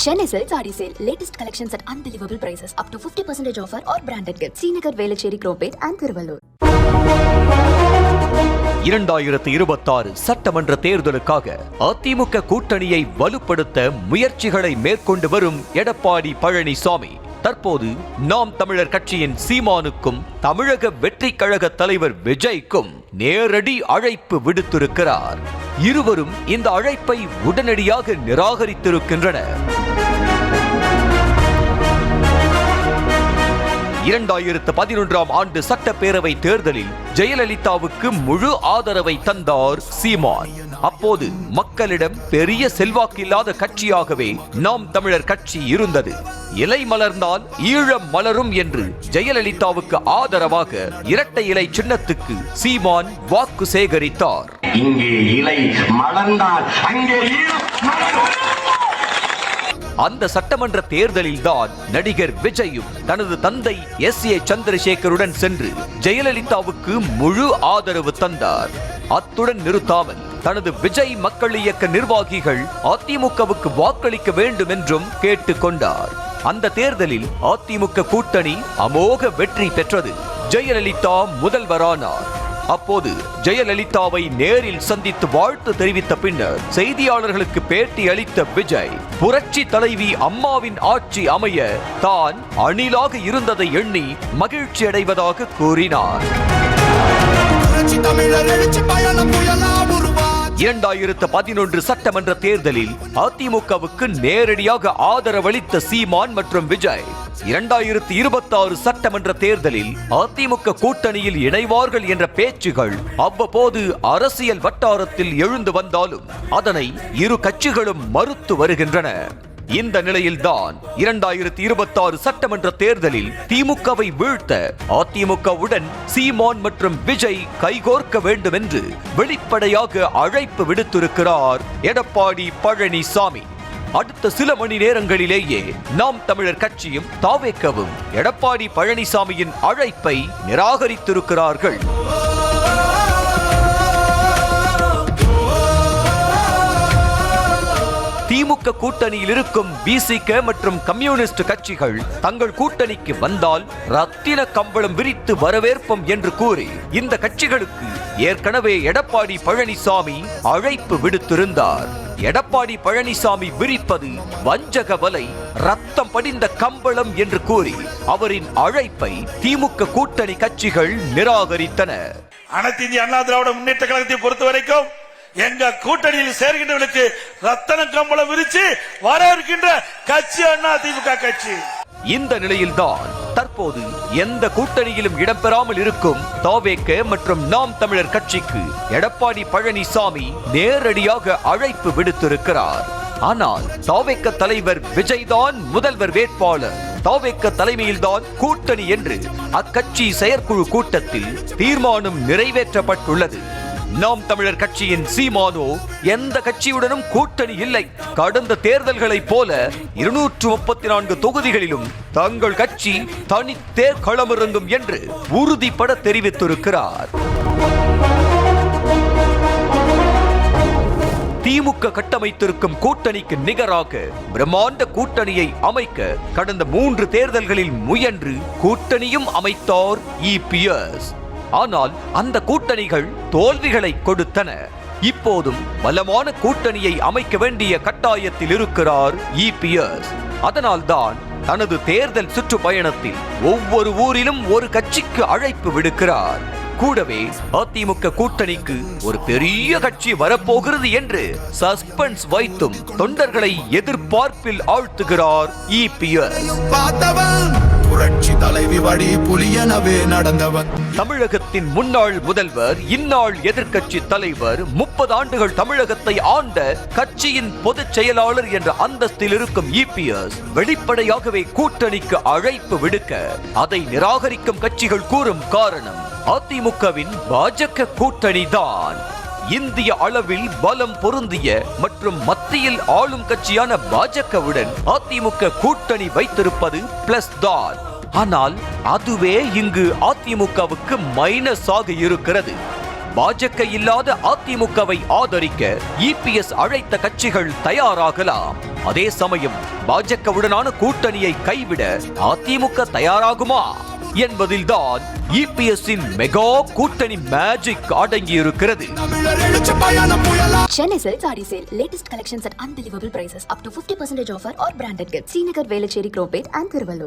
Chennai Silk Saree Sale. Latest collections at unbelievable prices. Up to 50% offer or branded gifts. Srinagar, Velachery, Cropate and Thiruvallur. 2026 சட்டமன்ற தேர்தலுக்காக அதிமுக கூட்டணியை வலுப்படுத்த முயற்சிகளை மேற்கொண்டு வரும் எடப்பாடி பழனிசாமி தற்போது நாம் தமிழர் கட்சியின் சீமானுக்கும் தமிழக வெற்றி கழக தலைவர் விஜய்க்கும் நேரடி அழைப்பு விடுத்திருக்கிறார். இருவரும் இந்த அழைப்பை உடனடியாக நிராகரித்திருக்கின்றனர். 2011ஆம் ஆண்டு சட்டப்பேரவை தேர்தலில் ஜெயலலிதாவுக்கு முழு ஆதரவை தந்தார் சீமான். அப்போது மக்களிடம் பெரிய செல்வாக்கில்லாத கட்சியாகவே நாம் தமிழர் கட்சி இருந்தது. இலை மலர்ந்தால் ஈழம் மலரும் என்று ஜெயலலிதாவுக்கு ஆதரவாக இரட்டை இலை சின்னத்துக்கு சீமான் வாக்கு சேகரித்தார். இங்கே இலை மலர்ந்தால் அங்கே ஈழம் மலரும். அந்த சட்டமன்ற தேர்தலில் தான் நடிகர் விஜயும் தனது தந்தை S.A. சந்திரசேகருடன் சென்று ஜெயலலிதாவுக்கு முழு ஆதரவு தந்தார். அத்துடன் நிறுத்தாமல் தனது விஜய் மக்கள் இயக்க நிர்வாகிகள் அதிமுகவுக்கு வாக்களிக்க வேண்டும் என்றும் கேட்டுக்கொண்டார். அந்த தேர்தலில் அதிமுக கூட்டணி அமோக வெற்றி பெற்றது. ஜெயலலிதா முதல்வரானார். அப்போது ஜெயலலிதாவை நேரில் சந்தித்து வாழ்த்து தெரிவித்த பின்னர் செய்தியாளர்களுக்கு பேட்டி அளித்த விஜய் புரட்சி தலைவி அம்மாவின் ஆட்சி அமைய தான் அணிலாக இருந்ததை எண்ணி மகிழ்ச்சி அடைவதாக கூறினார். 2011 சட்டமன்ற தேர்தலில் அதிமுகவுக்கு நேரடியாக ஆதரவளித்த சீமான் மற்றும் விஜய் 2026 சட்டமன்ற தேர்தலில் அதிமுக கூட்டணியில் இணைவார்கள் என்ற பேச்சுகள் அவ்வப்போது அரசியல் வட்டாரத்தில் எழுந்து வந்தாலும் அதனை இரு கட்சிகளும் மறுத்து வருகின்றன. இந்த நிலையில்தான் 2026 சட்டமன்ற தேர்தலில் திமுகவை வீழ்த்த அதிமுகவுடன் சீமான் மற்றும் விஜய் கைகோர்க்க வேண்டும் என்று வெளிப்படையாக அழைப்பு விடுத்திருக்கிறார் எடப்பாடி பழனிசாமி. அடுத்த சில மணி நேரங்களிலேயே நாம் தமிழர் கட்சியும் தாவேக்கவும் எடப்பாடி பழனிசாமியின் அழைப்பை நிராகரித்திருக்கிறார்கள். திமுக கூட்டணியில் இருக்கும் விசிக மற்றும் கம்யூனிஸ்ட் கட்சிகள் தங்கள் கூட்டணிக்கு வந்தால் ரத்தின கம்பளம் விரித்து வரவேற்போம் என்று கூறி இந்த கட்சிகளுக்கு ஏற்கனவே எடப்பாடி பழனிசாமி அழைப்பு விடுத்திருந்தார். எடப்பாடி பழனிசாமி விரிப்பது வஞ்சக வலை, ரத்தம் படிந்த கம்பளம் என்று கூறி அவரின் அழைப்பை திமுக கூட்டணி கட்சிகள் நிராகரித்தன. அனைத்து இந்திய அண்ணா திராவிட முன்னேற்ற கழகத்தை பொறுத்த வரைக்கும் எங்க கூட்டணியில் சேர்கின்றவர்களுக்கு ரத்தன கம்பளம் விரிச்சு வர இருக்கின்ற கட்சி அண்ணா திமுக கட்சி. இந்த நிலையில்தான் தற்போது எந்த கூட்டணியிலும் இடம்பெறாமல் இருக்கும் தாவேக மற்றும் நாம் தமிழர் கட்சிக்கு எடப்பாடி பழனிசாமி நேரடியாக அழைப்பு விடுத்திருக்கிறார். ஆனால் தாவேக தலைவர் விஜய் தான் முதல்வர் வேட்பாளர், தாவேக தலைமையில்தான் கூட்டணி என்று அக்கட்சி செயற்குழு கூட்டத்தில் தீர்மானம் நிறைவேற்றப்பட்டுள்ளது. நாம் தமிழர் கட்சியின் சீமானோ எந்த கட்சியுடனும் கூட்டணி இல்லை, கடந்த தேர்தல்களைப் போல 234 தொகுதிகளிலும் தங்கள் கட்சி தனித்தே களமிறங்கும் என்று உறுதிபட தெரிவித்திருக்கிறார். திமுக கட்டமைத்திருக்கும் கூட்டணிக்கு நிகராக பிரம்மாண்ட கூட்டணியை அமைக்க கடந்த 3 தேர்தல்களில் முயன்று கூட்டணியும் அமைத்தார் EPS. ஆனால் அந்த கூட்டணிகள் தோல்விகளை கொடுத்தன. இப்போதும் பலமான கூட்டணியை அமைக்க வேண்டிய கட்டாயத்தில் இருக்கிறார் EPS. அதனால்தான் தனது தேர்தல் சுற்றுப்பயணத்தில் ஒவ்வொரு ஊரிலும் ஒரு கட்சிக்கு அழைப்பு விடுக்கிறார். கூடவே அதிமுக கூட்டணிக்கு ஒரு பெரிய கட்சி வரப்போகிறது என்று சஸ்பென்ஸ் வைத்தும் தொண்டர்களை எதிர்பார்ப்பில் ஆழ்த்துகிறார் EPS. புரட்சி தலைவி வழி புலியனவே நடந்தவன். தமிழகத்தின் முன்னாள் முதல்வர், இந்நாள் எதிர்க்கட்சி தலைவர், 30 ஆண்டுகள் தமிழகத்தை ஆண்ட கட்சியின் பொதுச் செயலாளர் என்ற அந்தஸ்தில் இருக்கும் EPS வெளிப்படையாகவே கூட்டணிக்கு அழைப்பு விடுக்க அதை நிராகரிக்கும் கட்சிகள் கூறும் காரணம் அதிமுகவின் பாஜக கூட்டணிதான். இந்திய அளவில் பலம் பொருந்திய மற்றும் மத்தியில் ஆளும் கட்சியான பாஜகவுடன் அதிமுக கூட்டணி வைத்திருப்பது பிளஸ் தான். ஆனால் அதுவே இங்கு அதிமுகவுக்கு மைனஸ் ஆக இருக்கிறது. பாஜக இல்லாத அதிமுகவை ஆதரிக்க இபிஎஸ் அழைத்த கட்சிகள் தயாராகலாம். அதே சமயம் பாஜகவுடனான கூட்டணியை கைவிட அதிமுக தயாராகுமா என்பதில்தான் இபிஎஸ்ஸின் மெகா கூட்டணி மேஜிக் அடங்கியிருக்கிறது. தமிழர் எழுச்சி பயணம் புயலா Chennai Silk Saree Sale. Latest collections at unbelievable prices. Up to 50% offer or branded gifts. Srinagar, Velachery, Cropate and Thiruvallur.